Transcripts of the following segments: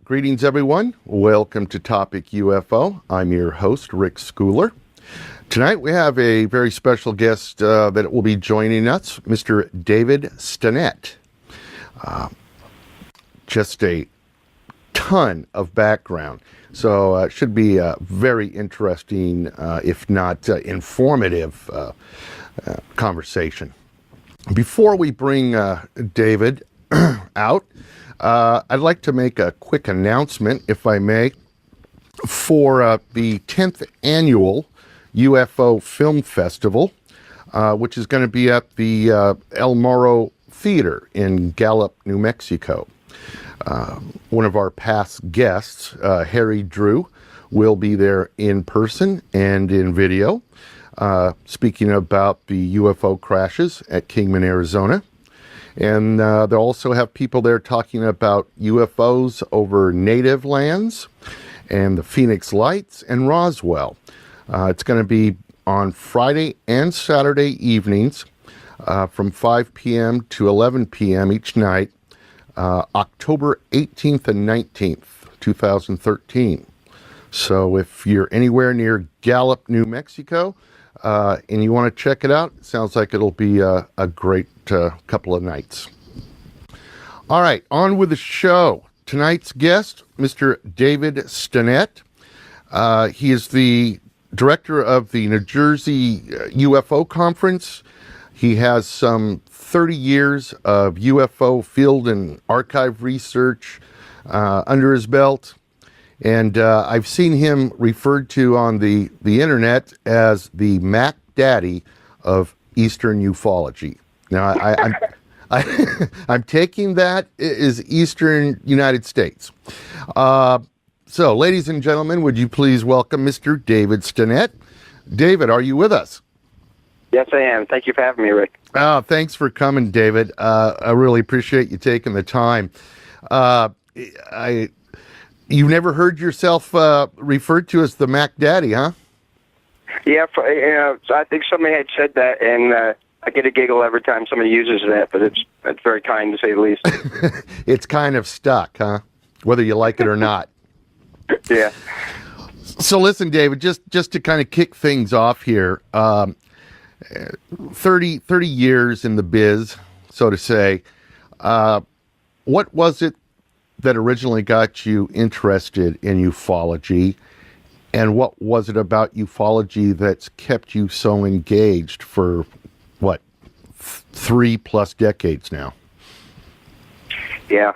Greetings, everyone. Welcome to Topic UFO. I'm your host, Rick Schooler. Tonight we have a very special guest that will be joining us, Mr. David Stinnett. Just a ton of background, so it should be a very interesting, if not informative, conversation. Before we bring David out, I'd like to make a quick announcement, if I may, for the 10th annual UFO Film Festival, which is going to be at the El Morro Theater in Gallup, New Mexico. One of our past guests, Harry Drew, will be there in person and in video, speaking about the UFO crashes at Kingman, Arizona. And they'll also have people there talking about UFOs over native lands and the Phoenix Lights and Roswell. It's going to be on Friday and Saturday evenings from 5 p.m. to 11 p.m. each night, October 18th and 19th, 2013. So if you're anywhere near Gallup, New Mexico, and you want to check it out, it sounds like it'll be a great couple of nights. All right, on with the show. Tonight's guest, Mr. David Stinnett. He is the director of the New Jersey UFO Conference. He has some 30 years of UFO field and archive research under his belt. And I've seen him referred to on the internet as the Mac Daddy of Eastern ufology. Now, I'm taking that as Eastern United States. So, ladies and gentlemen, would you please welcome Mr. David Stinnett. David, are you with us? Yes, I am. Thank you for having me, Rick. Oh, thanks for coming, David. I really appreciate you taking the time. You've never heard yourself referred to as the Mac Daddy, huh? Yeah, I think somebody had said that, and I get a giggle every time somebody uses that, but it's very kind to say the least. It's kind of stuck, huh? Whether you like it or not. Yeah. So listen, David, just to kind of kick things off here, 30 years in the biz, so to say. What was it that originally got you interested in ufology, and what was it about ufology that's kept you so engaged for, 3+ decades now? Yeah,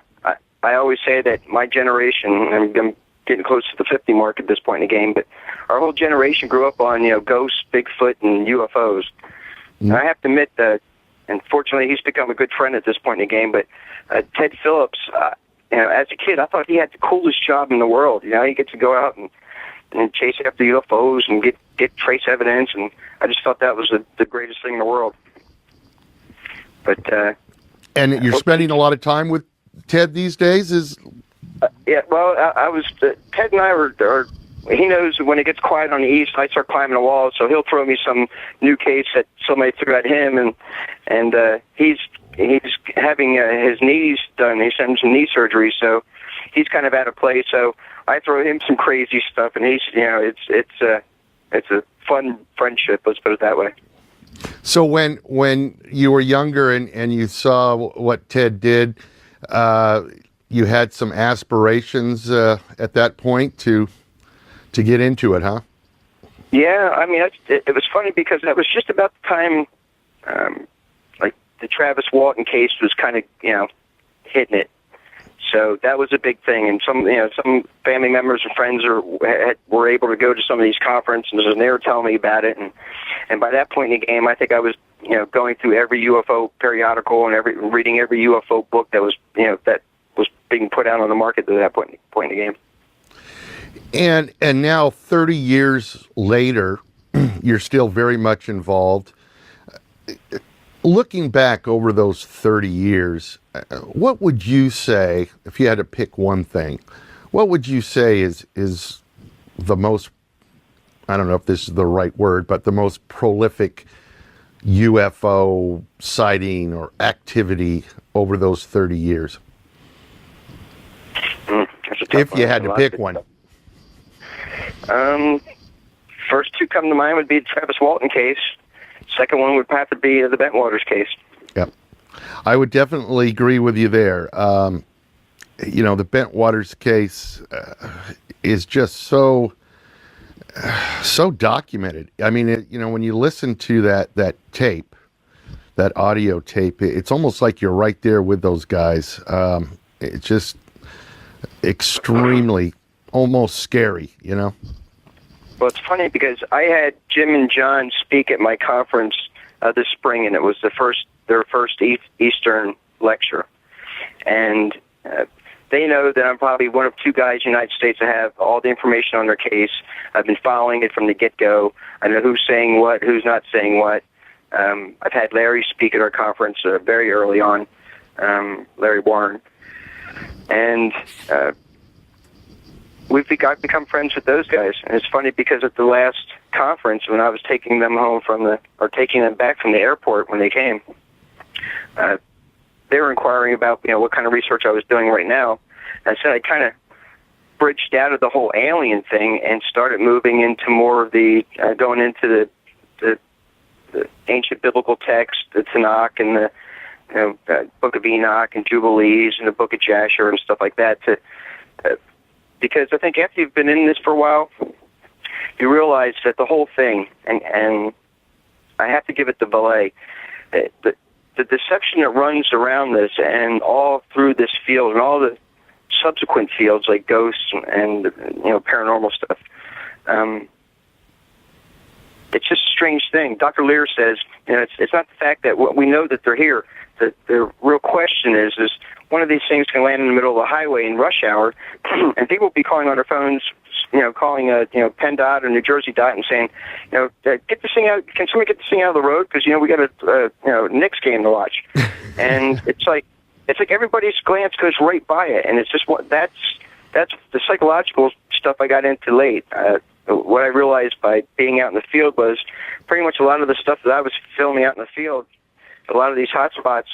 I always say that my generation, I'm getting close to the 50 mark at this point in the game, but our whole generation grew up on, ghosts, Bigfoot, and UFOs. And I have to admit that, unfortunately, he's become a good friend at this point in the game, but Ted Phillips, as a kid, I thought he had the coolest job in the world. He gets to go out and chase after UFOs and get trace evidence, and I just thought that was the greatest thing in the world. But and you're spending a lot of time with Ted these days? Yeah, well, I was Ted and I are. He knows when it gets quiet on the east, I start climbing the walls, so he'll throw me some new case that somebody threw at him, and he's having his knees done. He's having some knee surgery, so he's kind of out of place. So I throw him some crazy stuff, and he's it's a fun friendship. Let's put it that way. So when you were younger and you saw what Ted did, you had some aspirations at that point to get into it, huh? Yeah, I mean, it was funny because that was just about the time, like the Travis Walton case was kind of, hitting it. So that was a big thing, and some family members and friends were able to go to some of these conferences, and they were telling me about it. And by that point in the game, I think I was, going through every UFO periodical and reading every UFO book that was, that was being put out on the market at that point in the game. And now 30 years later, you're still very much involved. Looking back over those 30 years, what would you say, if you had to pick one thing, what would you say is the most, I don't know if this is the right word, but the most prolific UFO sighting or activity over those 30 years? If you had to pick one. First two come to mind would be the Travis Walton case. Second one would have to be the Bentwaters case. Yep. I would definitely agree with you there. The Bentwaters case is just so documented. I mean, when you listen to that tape, that audio tape, it's almost like you're right there with those guys. It's just extremely, almost scary, Well, it's funny because I had Jim and John speak at my conference this spring, and it was their first Eastern lecture. And they know that I'm probably one of two guys in the United States that have all the information on their case. I've been following it from the get-go. I know who's saying what, who's not saying what. I've had Larry speak at our conference very early on, Larry Warren. And we've become friends with those guys. And it's funny because at the last conference, when I was taking them taking them back from the airport when they came, they were inquiring about, what kind of research I was doing right now. I said I kind of bridged out of the whole alien thing and started moving into more of the, going into the ancient biblical text, the Tanakh and the Book of Enoch and Jubilees and the Book of Jasher and stuff like that. Because I think after you've been in this for a while, you realize that the whole thing, and I have to give it to Valet, the deception that runs around this and all through this field and all the subsequent fields like ghosts and paranormal stuff, it's just a strange thing. Dr. Lear says, it's not the fact that we know that they're here. The real question is one of these things can land in the middle of the highway in rush hour, and people will be calling on their phones, calling PennDOT or New Jersey Dot and saying, get this thing out. Can somebody get this thing out of the road? Because we got a Knicks game to watch. And it's like everybody's glance goes right by it, and it's just that's the psychological stuff I got into late. What I realized by being out in the field was pretty much a lot of the stuff that I was filming out in the field, a lot of these hot spots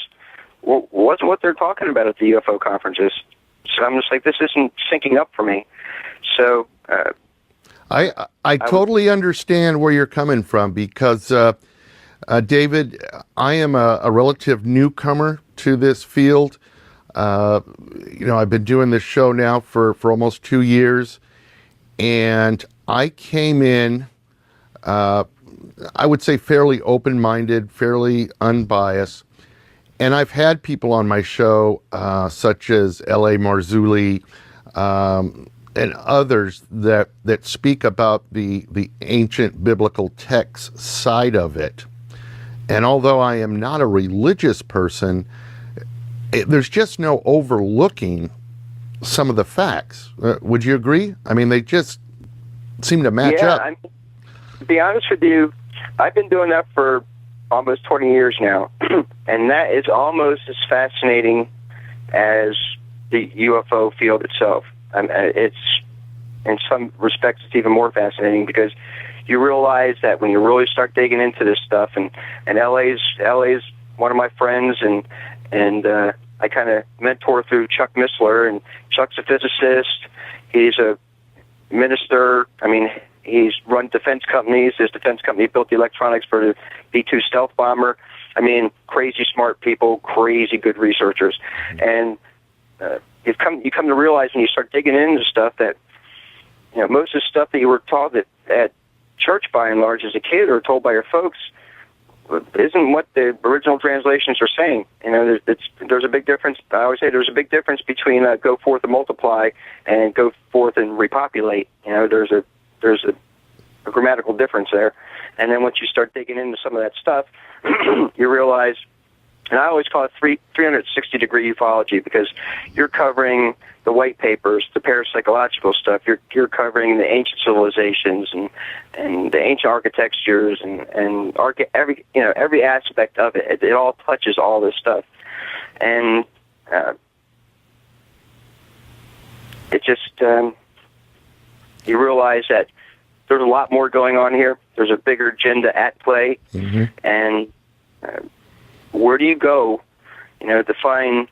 wasn't what they're talking about at the UFO conferences. So I'm just like, this isn't syncing up for me. So I totally understand where you're coming from because, David, I am a relative newcomer to this field. I've been doing this show now for almost 2 years, and I came in, I would say fairly open-minded, fairly unbiased. And I've had people on my show, such as L.A. Marzulli, and others that speak about the ancient biblical text side of it. And although I am not a religious person, there's just no overlooking some of the facts. Would you agree? I mean, they just seem to match up. To be honest with you, I've been doing that for almost 20 years now, and that is almost as fascinating as the UFO field itself. It's, in some respects, it's even more fascinating because you realize that when you really start digging into this stuff, and LA's one of my friends, and I kind of mentor through Chuck Missler, and Chuck's a physicist. He's a minister. I mean, he's run defense companies. His defense company built the electronics for the B-2 stealth bomber. I mean, crazy smart people, crazy good researchers. And you come to realize when you start digging into stuff that, most of the stuff that you were taught at church by and large as a kid or told by your folks isn't what the original translations are saying. There's a big difference. I always say there's a big difference between go forth and multiply and go forth and repopulate. There's a grammatical difference there. And then once you start digging into some of that stuff, you realize And I always call it 360-degree ufology, because you're covering the white papers, the parapsychological stuff. You're covering the ancient civilizations and the ancient architectures and every aspect of it. It all touches all this stuff, and it just you realize that there's a lot more going on here. There's a bigger agenda at play, and where do you go, to find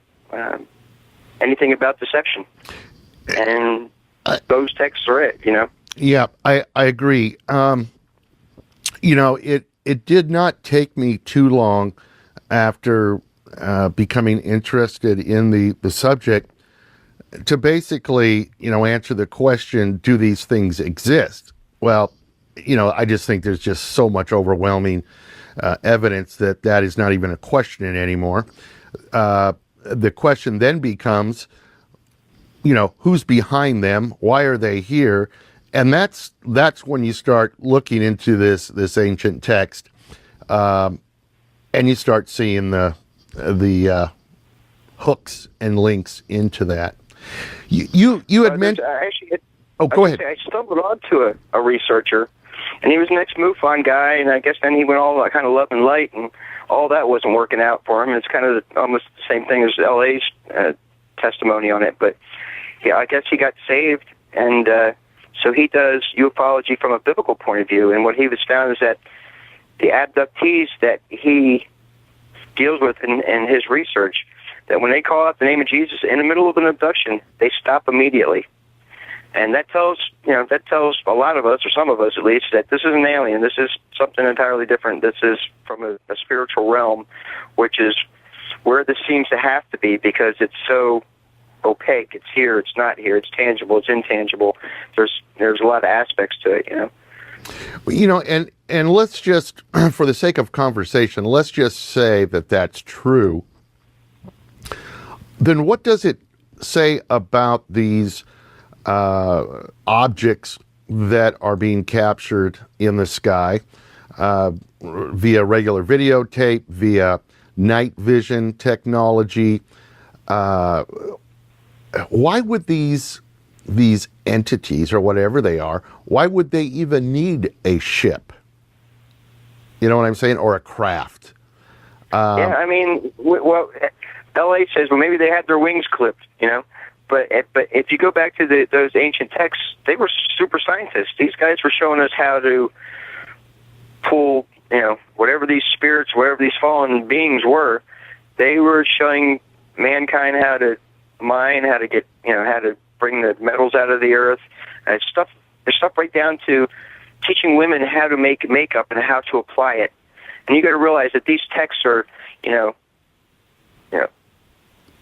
anything about deception? And those texts are it, Yeah, I agree. It did not take me too long after becoming interested in the subject to basically, answer the question, do these things exist? Well, I just think there's just so much overwhelming evidence that is not even a question anymore. The question then becomes, who's behind them? Why are they here? And that's when you start looking into this ancient text, and you start seeing the hooks and links into that. You had mentioned. Go ahead. I stumbled onto a researcher, and he was an ex-MUFON guy, and I guess then he went all kind of love and light, and all that wasn't working out for him. It's kind of almost the same thing as LA's testimony on it, but yeah, I guess he got saved, and so he does ufology from a biblical point of view, and what he was found is that the abductees that he deals with in his research, that when they call out the name of Jesus in the middle of an abduction, they stop immediately. And that tells a lot of us, or some of us at least, that this is an alien. This is something entirely different. This is from a spiritual realm, which is where this seems to have to be, because it's so opaque. It's here, it's not here, it's tangible, it's intangible. There's a lot of aspects to it, And let's just, for the sake of conversation, let's just say that that's true. Then what does it say about these objects that are being captured in the sky via regular videotape, via night vision technology? Why would these entities, or whatever they are, why would they even need a ship? You know what I'm saying? Or a craft? Yeah, I mean, well, LA says, well, maybe they had their wings clipped, But if you go back to those ancient texts, they were super scientists. These guys were showing us how to pull, whatever these spirits, whatever these fallen beings were. They were showing mankind how to mine, how to get, how to bring the metals out of the earth. And stuff. There's stuff right down to teaching women how to make makeup and how to apply it. And you got to realize that these texts are,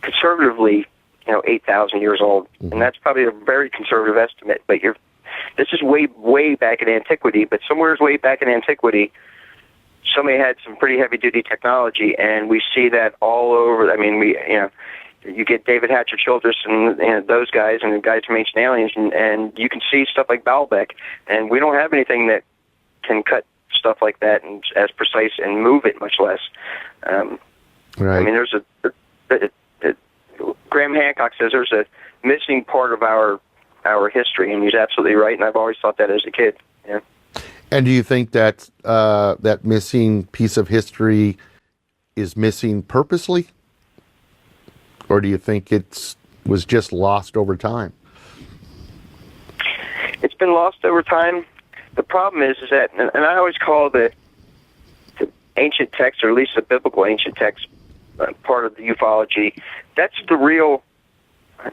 conservatively, 8,000 years old, and that's probably a very conservative estimate. But this is way back in antiquity. But somewhere way back in antiquity, somebody had some pretty heavy-duty technology, and we see that all over. I mean, you get David Hatcher Childress and those guys and the guys from Ancient Aliens, and you can see stuff like Baalbek, and we don't have anything that can cut stuff like that and as precise and move it, much less. Right. I mean, there's Graham Hancock says there's a missing part of our history, and he's absolutely right, and I've always thought that as a kid. Yeah. And do you think that that missing piece of history is missing purposely? Or do you think it was just lost over time? It's been lost over time. The problem is that, and I always call the ancient text, or at least the biblical ancient text, part of the ufology, that's the real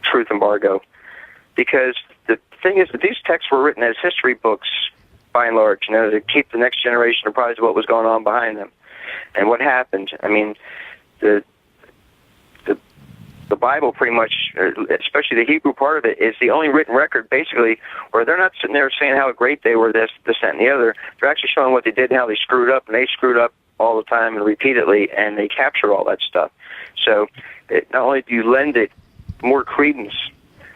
truth embargo. Because the thing is that these texts were written as history books, by and large, to keep the next generation apprised of what was going on behind them and what happened. I mean, the Bible pretty much, especially the Hebrew part of it, is the only written record, basically, where they're not sitting there saying how great they were, this, that, and the other. They're actually showing what they did and how they screwed up, and they screwed up all the time and repeatedly, and they capture all that stuff. So not only do you lend it more credence,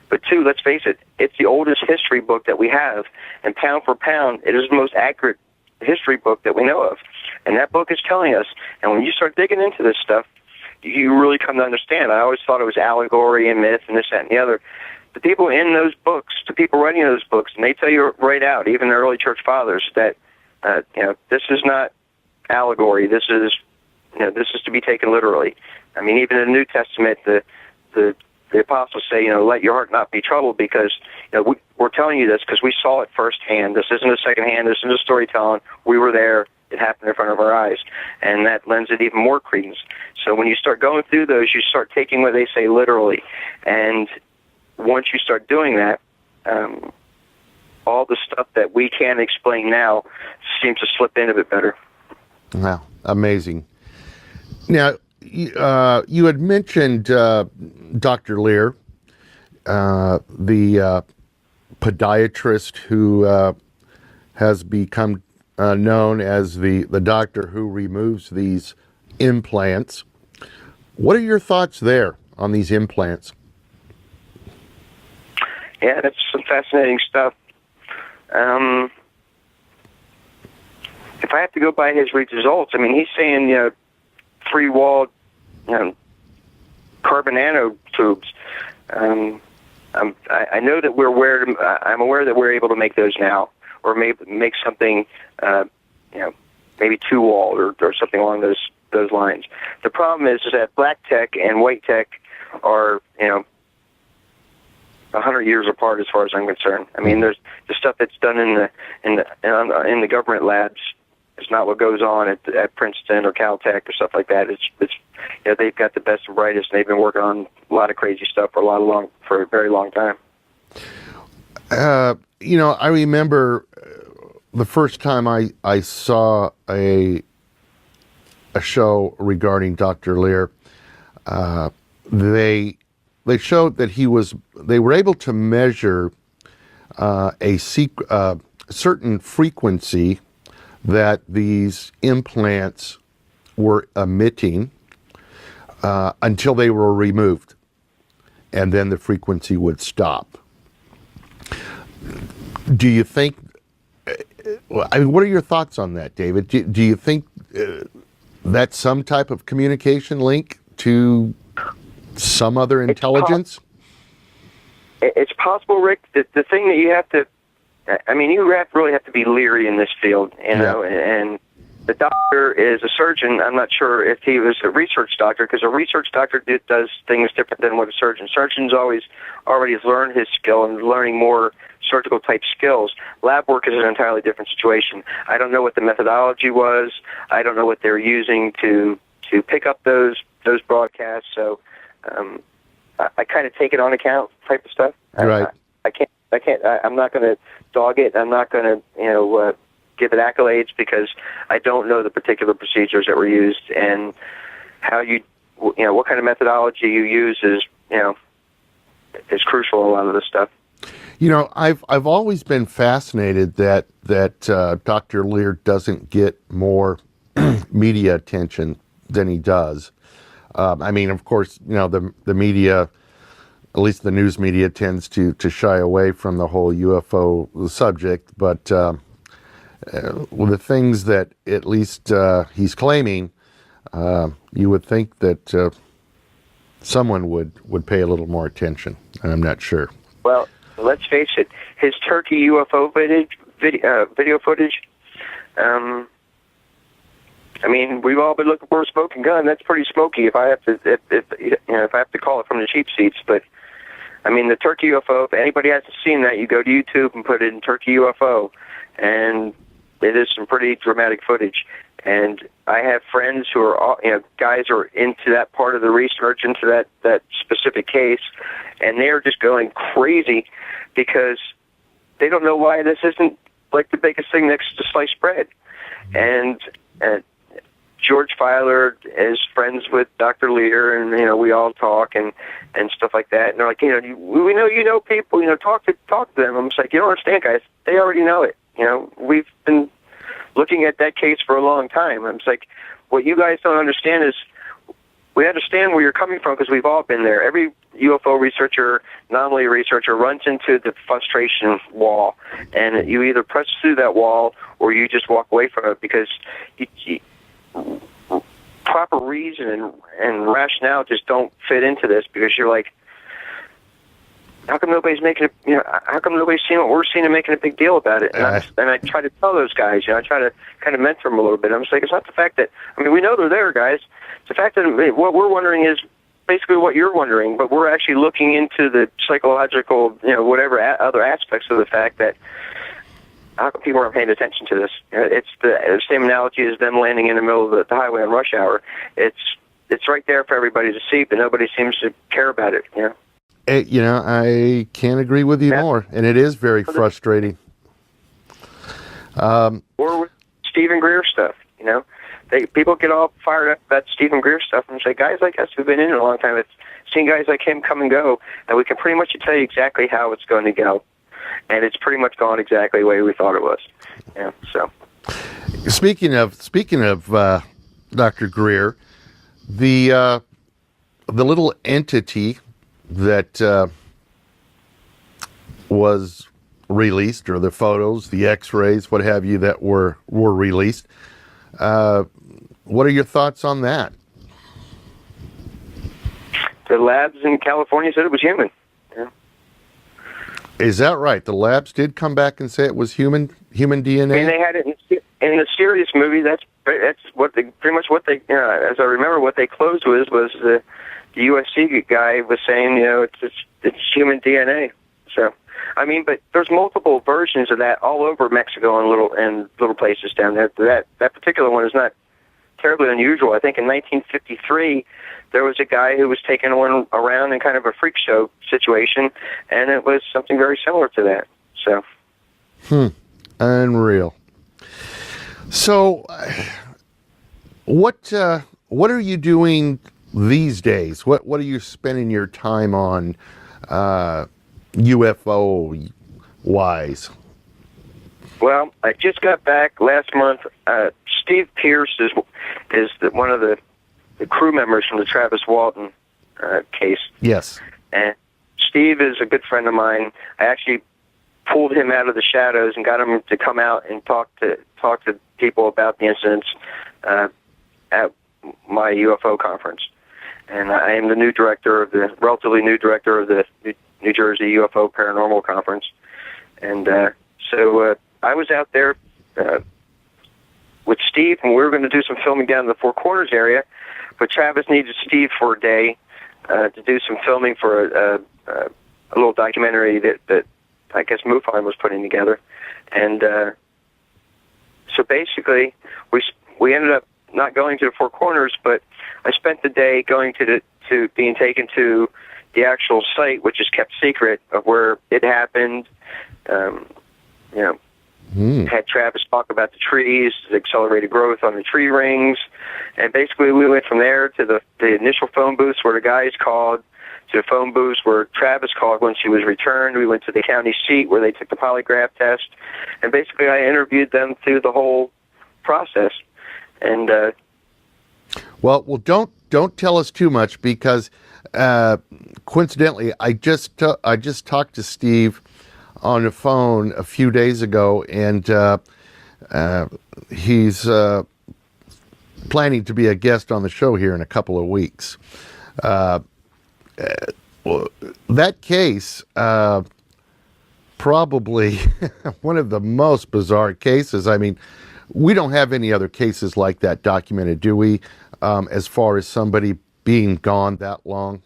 but two, let's face it, it's the oldest history book that we have, and pound for pound, it is the most accurate history book that we know of. And that book is telling us, and when you start digging into this stuff, you really come to understand. I always thought it was allegory and myth and this, that, and the other. The people in those books, the people writing those books, and they tell you right out, even the early church fathers, that this is not allegory. This is to be taken literally. I mean, even in the New Testament, the apostles say, let your heart not be troubled, because we're telling you this because we saw it firsthand. This isn't a secondhand. This isn't a storytelling. We were there. It happened in front of our eyes, and that lends it even more credence. So when you start going through those, you start taking what they say literally, and once you start doing that, all the stuff that we can't explain now seems to slip in a bit better. Wow, amazing. Now, you had mentioned Dr. Lear, the podiatrist who has become known as the doctor who removes these implants. What are your thoughts there on these implants? Yeah, that's some fascinating stuff. If I have to go by his results, I mean, he's saying, free-walled, carbon nanotubes. I know that I'm aware that we're able to make those now, or maybe make something, maybe two-walled or something along those lines. The problem is that black tech and white tech are, 100 years apart as far as I'm concerned. I mean, there's the stuff that's done in the government labs. It's not what goes on at Princeton or Caltech or stuff like that. It's they've got the best and brightest, and they've been working on a lot of crazy stuff for a very long time. I remember the first time I saw a show regarding Dr. Lear. They showed that they were able to measure a certain frequency that these implants were emitting until they were removed, and then the frequency would stop. Do you think, what are your thoughts on that, David? Do you think that's some type of communication link to some other intelligence? It's possible, Rick. The thing that you have to, really have to be leery in this field, and the doctor is a surgeon. I'm not sure if he was a research doctor, because a research doctor does things different than what a surgeon. Surgeons already has learned his skill and learning more surgical type skills. Lab work is an entirely different situation. I don't know what the methodology was. I don't know what they were using to pick up those broadcasts. So I kind of take it on account type of stuff. Right. I'm not going to dog it. I'm not going to, give it accolades, because I don't know the particular procedures that were used, and how what kind of methodology you use is crucial in a lot of this stuff. I've always been fascinated that Dr. Lear doesn't get more media attention than he does. Of course, the media, at least the news media, tends to shy away from the whole UFO subject, but with the things that at least he's claiming, you would think that someone would pay a little more attention. I'm not sure. Well, let's face it, his Turkey UFO video footage, we've all been looking for a smoking gun. That's pretty smoky if I have to call it from the cheap seats. But the Turkey UFO, if anybody hasn't seen that, you go to YouTube and put it in Turkey UFO, and it is some pretty dramatic footage. And I have friends who are, guys who are into that part of the research, into that specific case, and they're just going crazy because they don't know why this isn't like the biggest thing next to sliced bread. And George Filer is friends with Dr. Lear, and we all talk and stuff like that. And they're like, we know people, talk to them. I'm just like, you don't understand, guys. They already know it. We've been looking at that case for a long time. I'm just like, what you guys don't understand is, we understand where you're coming from, because we've all been there. Every UFO researcher, anomaly researcher, runs into the frustration wall, and you either press through that wall or you just walk away from it, because proper reason and rationale just don't fit into this, because you're like, how come nobody's making it? How come nobody's seeing what we're seeing and making a big deal about it? And I try to tell those guys, I try to kind of mentor them a little bit. I'm just like, it's not the fact that, we know they're there, guys. It's the fact that what we're wondering is basically what you're wondering, but we're actually looking into the psychological, whatever other aspects of the fact that how come people aren't paying attention to this? It's the same analogy as them landing in the middle of the highway on rush hour. It's right there for everybody to see, but nobody seems to care about it. I can't agree with you more, and it is very frustrating. Or with Stephen Greer stuff, people get all fired up about Stephen Greer stuff and say, guys like us who've been in it a long time, it's seen guys like him come and go, and we can pretty much tell you exactly how it's going to go. And it's pretty much gone exactly the way we thought it was. So. Speaking of Dr. Greer, the little entity that was released, or the photos, the X-rays, what have you, that were released. What are your thoughts on that? The labs in California said it was human. Is that right? The labs did come back and say it was human DNA? They had it in the serious movie. That's what pretty much what they, as I remember, what they closed with was the USC guy was saying, it's human DNA. So, but there's multiple versions of that all over Mexico and little places down there. That particular one is not terribly unusual. I think in 1953, there was a guy who was taking one around in kind of a freak show situation, and it was something very similar to that. So, unreal. So, what are you doing these days? What are you spending your time on, UFO wise? Well, I just got back last month. Steve Pierce is one of the crew members from the Travis Walton case. Yes. And Steve is a good friend of mine. I actually pulled him out of the shadows and got him to come out and talk to people about the incidents at my UFO conference. And I am the relatively new director of the New Jersey UFO Paranormal Conference. And so I was out there with Steve, and we were going to do some filming down in the Four Corners area, but Travis needed Steve for a day to do some filming for a little documentary that I guess MUFON was putting together. And so basically, we ended up not going to the Four Corners, but I spent the day going to being taken to the actual site, which is kept secret, of where it happened. Had Travis talk about the trees, the accelerated growth on the tree rings, and basically we went from there to the initial phone booths where the guys called, to the phone booths where Travis called when she was returned. We went to the county seat where they took the polygraph test, and basically I interviewed them through the whole process. And well, don't tell us too much, because coincidentally, I just talked to Steve on the phone a few days ago, and he's planning to be a guest on the show here in a couple of weeks. That case, probably one of the most bizarre cases. We don't have any other cases like that documented, do we, as far as somebody being gone that long?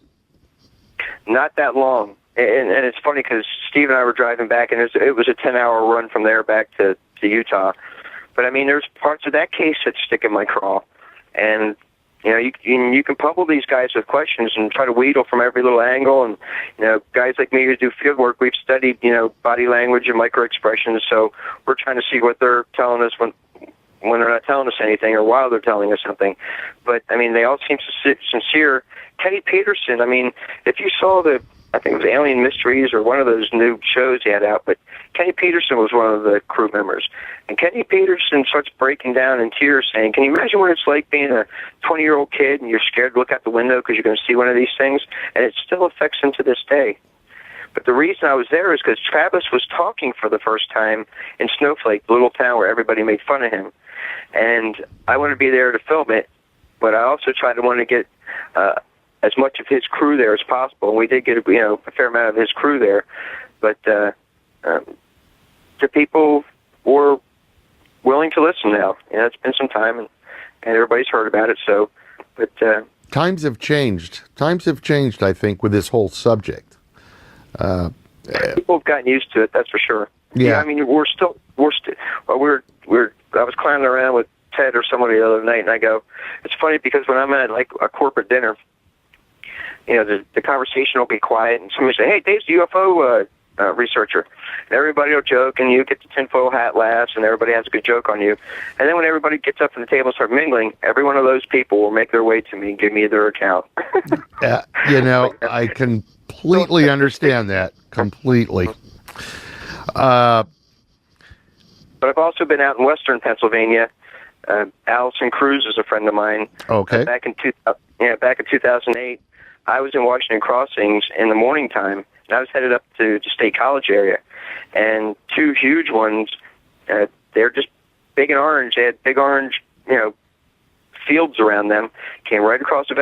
Not that long. And it's funny because Steve and I were driving back, and it was a 10-hour run from there back to Utah. But there's parts of that case that stick in my craw, and you can pummel these guys with questions and try to wheedle from every little angle. And guys like me who do field work, we've studied body language and micro expressions, so we're trying to see what they're telling us when they're not telling us anything, or while they're telling us something. But they all seem sincere. Kenny Peterson, if you saw I think it was Alien Mysteries or one of those new shows he had out, but Kenny Peterson was one of the crew members. And Kenny Peterson starts breaking down in tears saying, can you imagine what it's like being a 20-year-old kid and you're scared to look out the window because you're going to see one of these things? And it still affects him to this day. But the reason I was there is because Travis was talking for the first time in Snowflake, the little town where everybody made fun of him. And I wanted to be there to film it. but I also tried to want to get as much of his crew there as possible. And we did get a fair amount of his crew there, but the people were willing to listen now. It's been some time, and everybody's heard about it. So, but times have changed. Times have changed, I think, with this whole subject. People have gotten used to it. That's for sure. Yeah. I mean, we're I was clowning around with Ted or somebody the other night, and I go, it's funny because when I'm at like a corporate dinner, the conversation will be quiet, and somebody say, "Hey, Dave's the UFO researcher," and everybody will joke, and you get the tinfoil hat laughs, and everybody has a good joke on you. And then when everybody gets up from the table and start mingling, every one of those people will make their way to me and give me their account. I completely understand that. Completely. But I've also been out in western Pennsylvania. Allison Cruz is a friend of mine. Okay. Back in 2008, I was in Washington Crossings in the morning time, and I was headed up to the State College area, and two huge ones. They're just big and orange. They had big orange, fields around them. Came right across the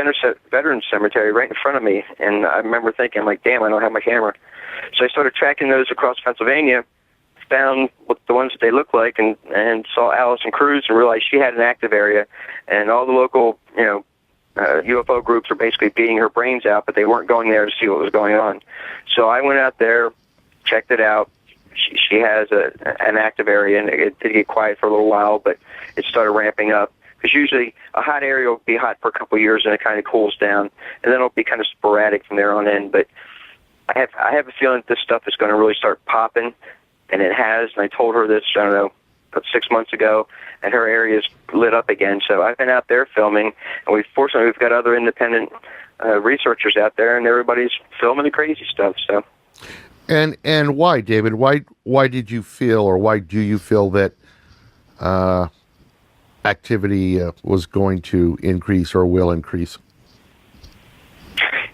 Veterans Cemetery right in front of me, and I remember thinking, like, damn, I don't have my camera. So I started tracking those across Pennsylvania, found what the ones that they looked like, and saw Allison Cruz and realized she had an active area, and all the local UFO groups were basically beating her brains out, but they weren't going there to see what was going on. So I went out there, checked it out. She has an active area, and it did get quiet for a little while, but it started ramping up. Because usually a hot area will be hot for a couple of years, and it kind of cools down, and then it'll be kind of sporadic from there on in. But I have a feeling that this stuff is going to really start popping, and it has. And I told her this, I don't know, about 6 months ago, and her area is lit up again. So I've been out there filming, and we've got other independent researchers out there, and everybody's filming the crazy stuff. So. And why, David? Why did you feel, or why do you feel that activity was going to increase or will increase?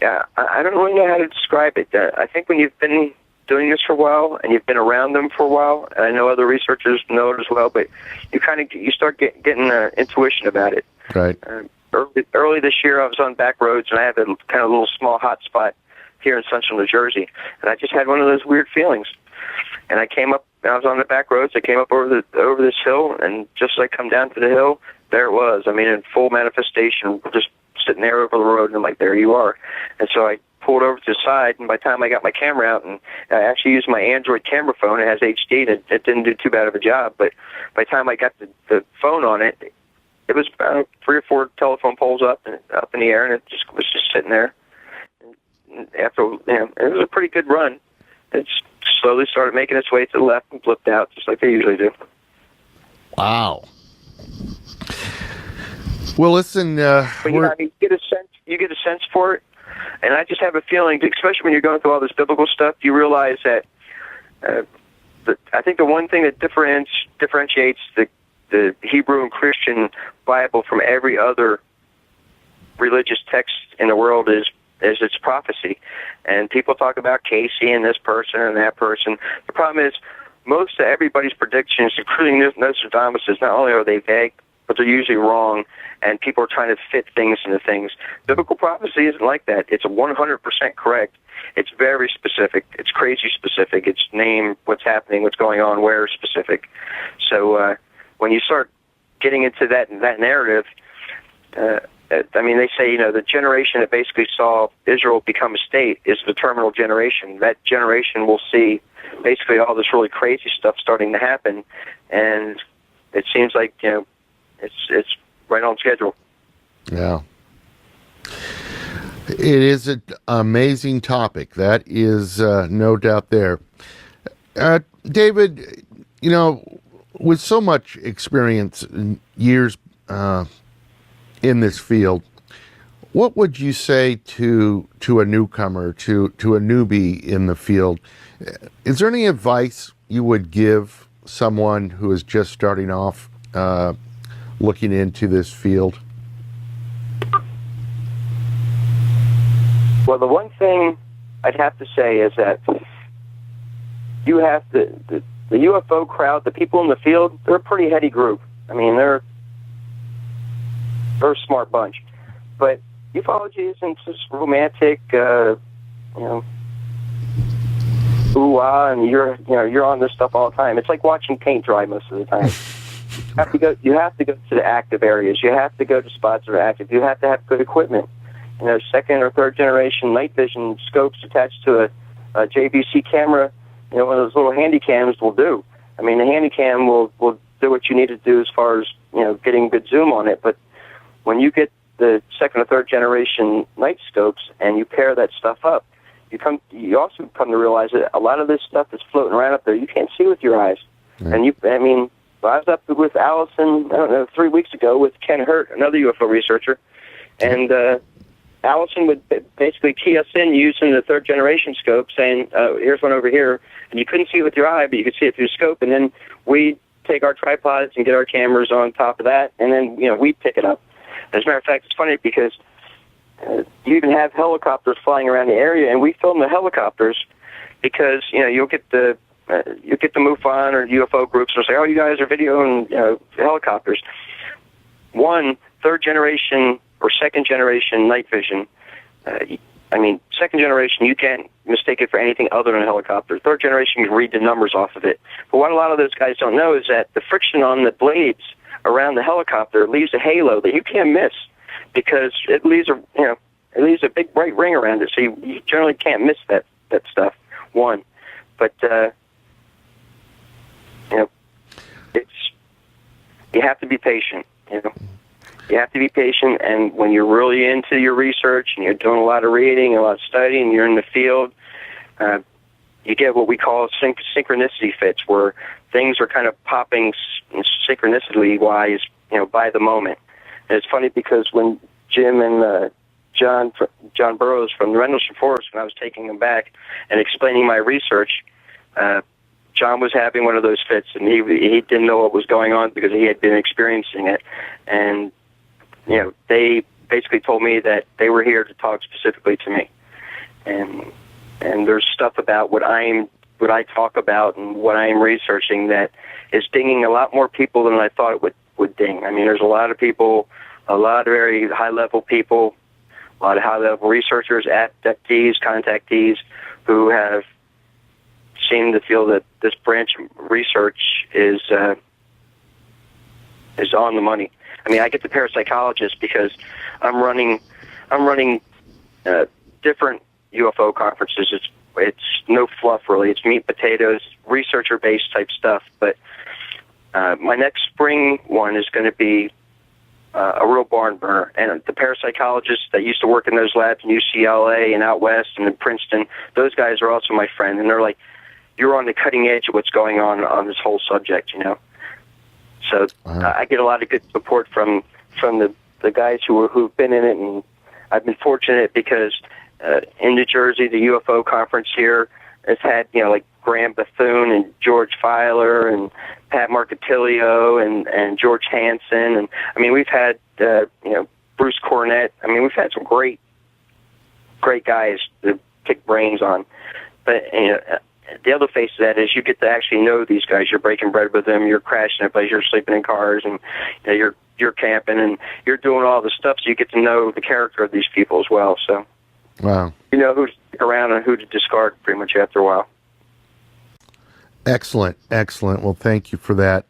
Yeah, I don't really know how to describe it. I think when you've been doing this for a while and you've been around them for a while, and I know other researchers know it as well, but you start getting intuition about it. Right. Early this year, I was on back roads, and I have a kind of little small hot spot here in central New Jersey, and I just had one of those weird feelings. And I came up, and I was on the back roads. I came up over this hill, and just as I come down to the hill, there it was. I mean, in full manifestation, just sitting there over the road, and I'm like, there you are. And so I pulled over to the side, and by the time I got my camera out, and I actually used my Android camera phone, it has HD, and it didn't do too bad of a job, but by the time I got the phone on it, it was 3 or 4 telephone poles up in the air, and it was just sitting there. And after, it was a pretty good run. It slowly started making its way to the left and flipped out, just like they usually do. Wow. Well, listen, but you get a sense for it, and I just have a feeling, especially when you're going through all this biblical stuff, you realize that I think the one thing that differentiates the Hebrew and Christian Bible from every other religious text in the world is its prophecy. And people talk about Casey and this person and that person. The problem is most of everybody's predictions, including Nostradamus', not only are they vague, but they're usually wrong, and people are trying to fit things into things. Biblical prophecy isn't like that. It's 100% correct. It's very specific. It's crazy specific. It's name, what's happening, what's going on, where specific. So when you start getting into that narrative, I mean, they say, the generation that basically saw Israel become a state is the terminal generation. That generation will see basically all this really crazy stuff starting to happen, and it seems like, it's right on schedule. Yeah. It is an amazing topic. That is no doubt there. David, with so much experience and years in this field, what would you say to a newcomer, to a newbie in the field? Is there any advice you would give someone who is just starting off looking into this field? Well, the one thing I'd have to say is that you have the UFO crowd, the people in the field, they're a pretty heady group. I mean, they're They're a smart bunch. But ufology isn't just romantic, ooh ah, and you're on this stuff all the time. It's like watching paint dry most of the time. You have to go to the active areas. You have to go to spots that are active. You have to have good equipment. Second or third generation night vision scopes attached to a JVC camera. One of those little handy cams will do. I mean, the handy cam will do what you need to do as far as getting good zoom on it. But when you get the second or third generation night scopes and you pair that stuff up, you also come to realize that a lot of this stuff is floating around up there. You can't see with your eyes. Right. And I was up with Allison, 3 weeks ago with Ken Hurt, another UFO researcher, and Allison would basically key us in using the third generation scope, saying, here's one over here, and you couldn't see it with your eye, but you could see it through the scope, and then we'd take our tripods and get our cameras on top of that, and then, we'd pick it up. As a matter of fact, it's funny because you even have helicopters flying around the area, and we film the helicopters because, you'll get the MUFON or UFO groups and say, oh, you guys are videoing helicopters. One, third generation or second generation night vision, second generation, you can't mistake it for anything other than a helicopter. Third generation, you can read the numbers off of it. But what a lot of those guys don't know is that the friction on the blades around the helicopter leaves a halo that you can't miss because it leaves a big bright ring around it, so you generally can't miss that stuff. One. But, you have to be patient, You have to be patient, and when you're really into your research and you're doing a lot of reading, a lot of studying, you're in the field, you get what we call synchronicity fits, where things are kind of popping synchronicity-wise, by the moment. And it's funny because when Jim and John Burroughs from the Rendlesham Forest, when I was taking them back and explaining my research, John was having one of those fits, and he didn't know what was going on because he had been experiencing it. And, they basically told me that they were here to talk specifically to me. And there's stuff about what I talk about and what I am researching that is dinging a lot more people than I thought it would ding. I mean, there's a lot of people, a lot of very high-level people, a lot of high-level researchers, abductees, contactees, who have seemed to feel that this branch of research is on the money. I mean, I get the parapsychologist because I'm running different UFO conferences. It's no fluff, really. It's meat, potatoes, researcher-based type stuff. But my next spring one is going to be a real barn burner. And the parapsychologists that used to work in those labs in UCLA and out west and in Princeton, those guys are also my friend. And they're like, you're on the cutting edge of what's going on this whole subject, So wow. I get a lot of good support from the guys who've been in it, and I've been fortunate because in New Jersey, the UFO conference here has had, like Graham Bethune and George Filer and Pat Marcatilio and George Hansen. And, we've had, Bruce Cornett. We've had some great guys to kick brains on. But, the other face of that is you get to actually know these guys. You're breaking bread with them. You're crashing at places. You're sleeping in cars, and you're camping, and you're doing all the stuff. So you get to know the character of these people as well. So, wow, you know who to stick around and who to discard pretty much after a while. Excellent. Well, thank you for that,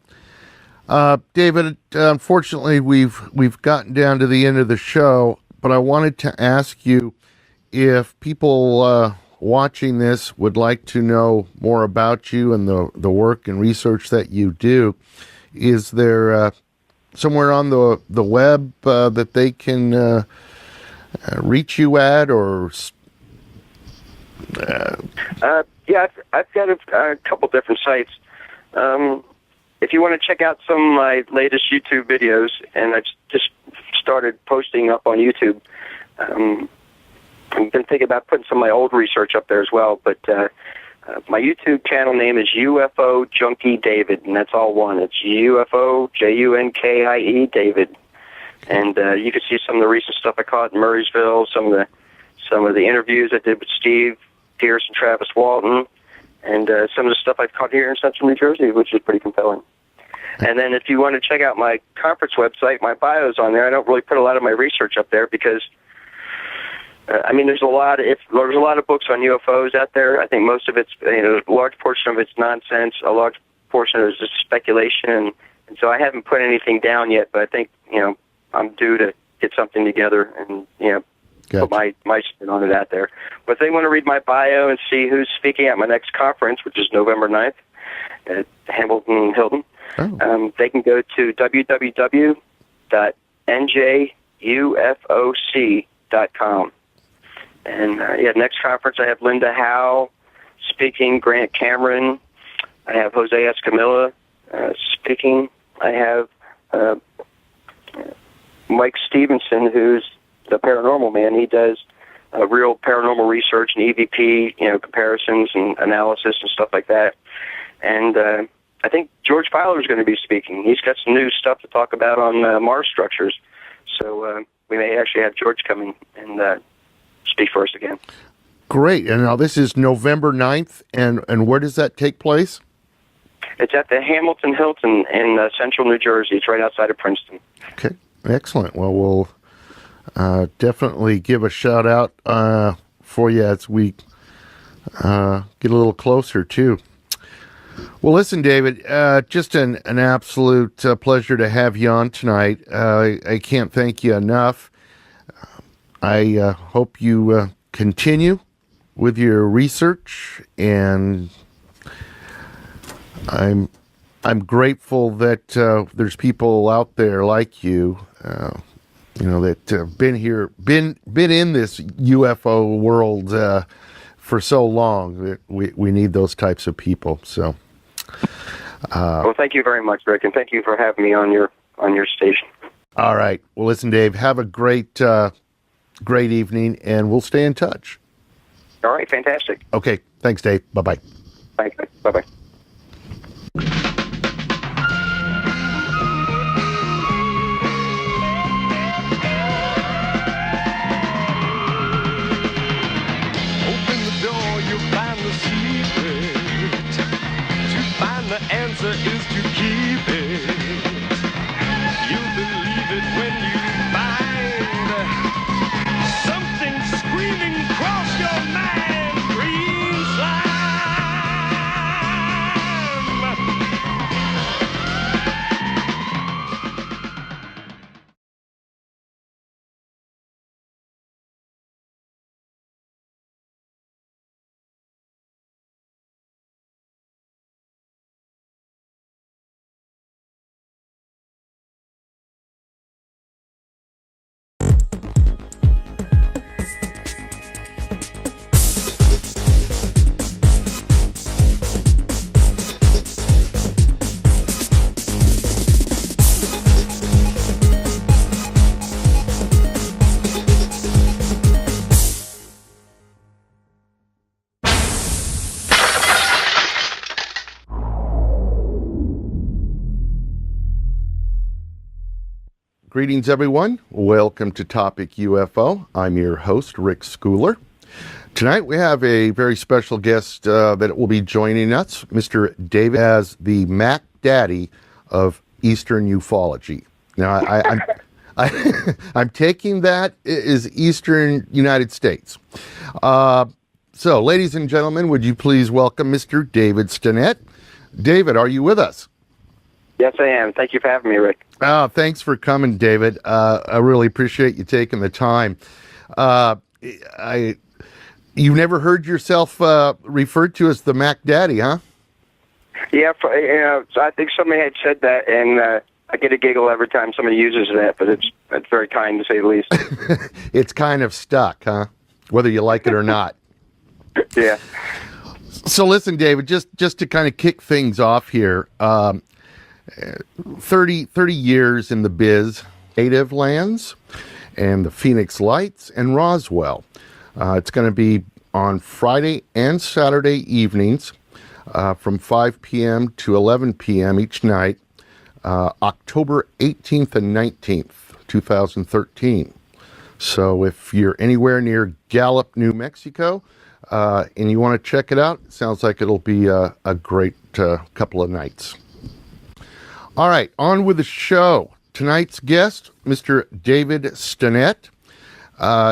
David. Unfortunately, we've gotten down to the end of the show, but I wanted to ask you if people watching this would like to know more about you and the work and research that you do. Is there somewhere on the web that they can reach you at, or yeah, I've got a couple different sites. If you want to check out some of my latest YouTube videos, and I've just started posting up on YouTube. I've been thinking about putting some of my old research up there as well, but my YouTube channel name is UFO Junkie David, and that's all one. It's UFO Junkie David, and you can see some of the recent stuff I caught in Murraysville, some of the interviews I did with Steve Pierce and Travis Walton, and some of the stuff I've caught here in Central New Jersey, which is pretty compelling. And then if you want to check out my conference website, my bio's on there. I don't really put a lot of my research up there because, there's a lot of books on UFOs out there. I think most of it's, a large portion of it's nonsense. A large portion of it is just speculation. And so I haven't put anything down yet, but I think, I'm due to get something together and, Gotcha. put my spin on it out there. But if they want to read my bio and see who's speaking at my next conference, which is November 9th at Hamilton Hilton, they can go to www.njufoc.com. And, next conference I have Linda Howe speaking, Grant Cameron. I have Jose Escamilla speaking. I have Mike Stevenson, who's the paranormal man. He does real paranormal research and EVP, comparisons and analysis and stuff like that. And I think George Fowler is going to be speaking. He's got some new stuff to talk about on Mars structures. So we may actually have George coming and speak for us again. Great. And now this is November 9th, and where does that take place? It's at the Hamilton Hilton in central New Jersey. It's right outside of Princeton. Okay, excellent. Well, we'll definitely give a shout out for you as we get a little closer, too. Well, listen, David, just an absolute pleasure to have you on tonight. I can't thank you enough. I hope you continue with your research, and I'm grateful that there's people out there like you, that have been in this UFO world for so long. That we need those types of people. So, well, thank you very much, Rick, and thank you for having me on your station. All right. Well, listen, Dave, have a great evening, and we'll stay in touch. All right, fantastic. Okay. Thanks, Dave. Bye-bye. Thanks. Bye-bye. Open the door, you'll find the secret. To find the answer is to keep it. You'll believe it when you find something screaming across your mind. Green slime. Greetings, everyone. Welcome to Topic UFO. I'm your host, Rick Schooler. Tonight we have a very special guest that will be joining us, Mr. David, as the Mac Daddy of Eastern Ufology. Now, I'm taking that as Eastern United States. So, ladies and gentlemen, would you please welcome Mr. David Stinnett. David, are you with us? Yes, I am. Thank you for having me, Rick. Thanks for coming, David. I really appreciate you taking the time. You never heard yourself referred to as the Mac Daddy, huh? Yeah, I think somebody had said that, and I get a giggle every time somebody uses that, but it's very kind to say the least. It's kind of stuck, huh? Whether you like it or not. Yeah. So listen, David, just to kind of kick things off here, 30 years in the biz, native lands, and the Phoenix Lights and Roswell. It's going to be on Friday and Saturday evenings from 5 p.m. to 11 p.m. each night, October 18th and 19th, 2013. So if you're anywhere near Gallup, New Mexico, and you want to check it out, it sounds like it'll be a great couple of nights. All right, on with the show. Tonight's guest, Mr. David Stinnett.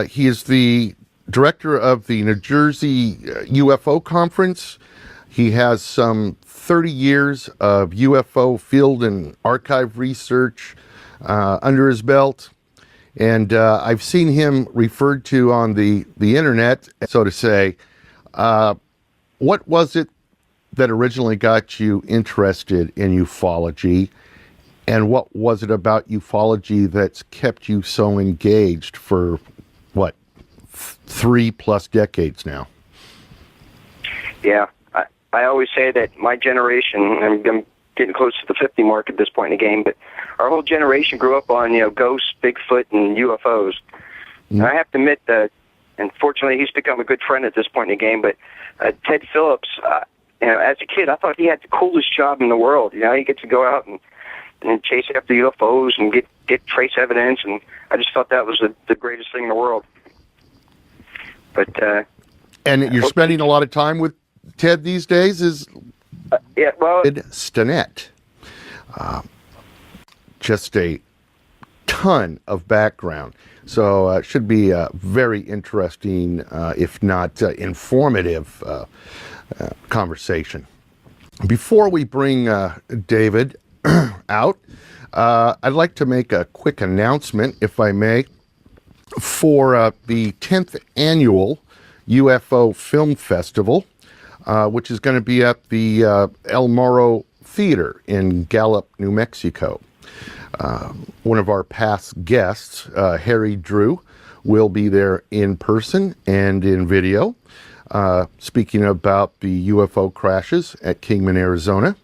He is the director of the New Jersey UFO Conference. He has some 30 years of UFO field and archive research under his belt. And I've seen him referred to on the internet, so to say. What was it that originally got you interested in ufology? And what was it about ufology that's kept you so engaged for, what, 3+ decades now? Yeah, I always say that my generation, I'm getting close to the 50 mark at this point in the game, but our whole generation grew up on, ghosts, Bigfoot, and UFOs. And I have to admit that, and fortunately he's become a good friend at this point in the game, but Ted Phillips, as a kid, I thought he had the coolest job in the world. He gets to go out and chase after UFOs and get trace evidence, and I just thought that was the greatest thing in the world. But and you're spending a lot of time with Ted these days, yeah, well, David Stinnett. Just a ton of background, so it should be a very interesting, if not informative, conversation. Before we bring David out, I'd like to make a quick announcement, if I may, for the 10th annual UFO Film Festival, which is going to be at the El Morro Theater in Gallup, New Mexico. One of our past guests, Harry Drew, will be there in person and in video, speaking about the UFO crashes at Kingman, Arizona.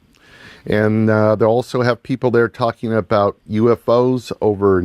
And they'll also have people there talking about UFOs over